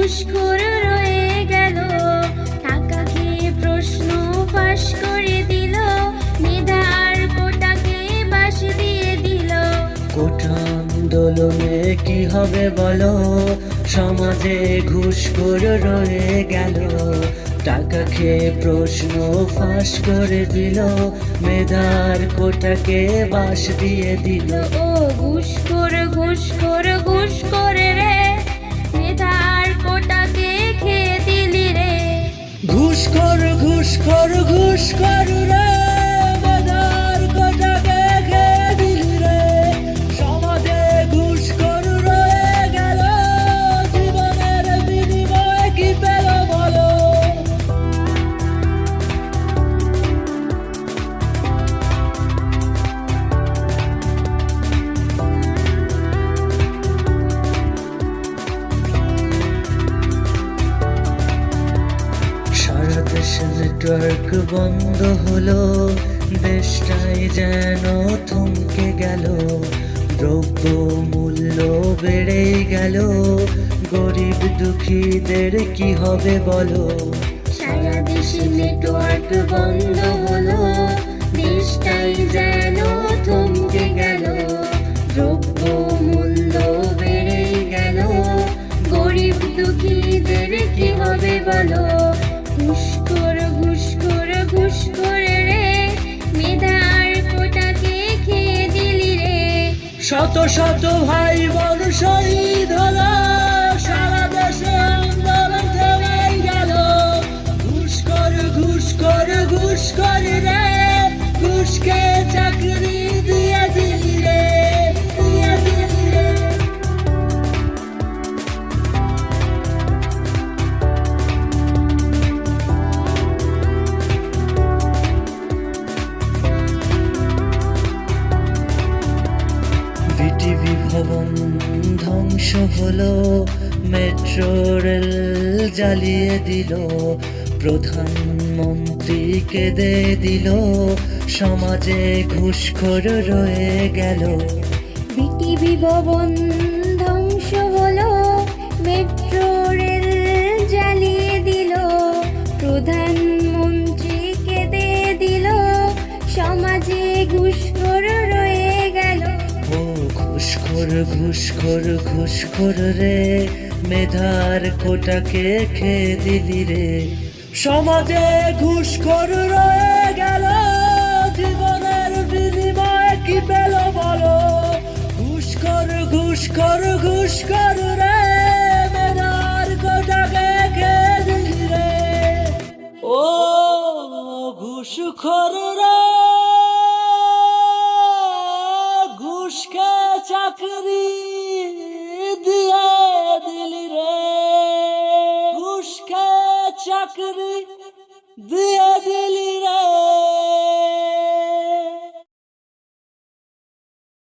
ঘুষখোর রয়ে গেল, টাকা খেয়ে প্রশ্ন ফাঁস করে দিল, মেধার কোটাকে বাস দিয়ে দিল। কোটা আন্দোলনে কি হবে বলো, সমাজে ঘুষখোর রয়ে গেল, টাকা খেয়ে প্রশ্ন ফাঁস করে দিল, মেধার কোটাকে বাস দিয়ে দিল। ও ঘুষখোর ঘুষখোর ঘুষখোর রে, মেধার কোটাকে খেয়ে দিলি রে। ঘুষখোর ঘুষখোর ঘুষখোর রে, মেধার কোটাকে খেয়ে দিলি রে। সমাজে ঘুষখোর রয়ে গেল, জীবনের বিনিময়ে কি পেল বলো। সারা দেশে নেটওয়ার্ক বন্ধ হলো, দেশটাই যেন থমকে গেল, দ্রব্য মূল্য বেড়েই গেল, গরিব দুঃখীদের কি হবে বলো। সারা দেশে নেটওয়ার্ক বন্ধ হলো, দেশটাই যেন থমকে গেল, দ্রব্য মূল্য বেড়ে গেল, গরিব দুঃখীদের কি হবে বলো। ঘুষখোর ঘুষখোর ঘুষখোর রে, মেধার কোটাকে খেয়ে দিলি রে। শত শত ভাই বোন শহীদ হলো, সারা দেশে আন্দোলন থেমেই গেল। ঘুষখোর ঘুষখোর ঘুষখোর রে, ঘুষকে চাকরি দিয়ে দিলি রে, দিয়ে দিলি রে। বিটিভি ভবন ধ্বংস হলো, মেট্রো রেল জ্বালিয়ে দিল, প্রধানমন্ত্রী কেঁদে দিল, সমাজে ঘুষখোর রয়ে গেল। বিটিভি ভবন ধ্বংস হলো, মেট্রো রেল জ্বালিয়ে দিল, প্রধানমন্ত্রী কেঁদে দিল, সমাজে ঘুষখোর রয়ে গেল। ও ঘুষখোর ঘুষখোর ঘুষখোর রে, মেধার কোটাকে খেয়ে দিলি রে। সমাজে ঘুষখোর রয়ে গেল, জীবনের বিনিময়ে কি পেল বলো। ঘুষখোর ঘুষখোর ঘুষখোর রে, মেধার কোটাকে খেয়ে দিলি রে। ও ঘুষখোর রে, ঘুষকে চাকরি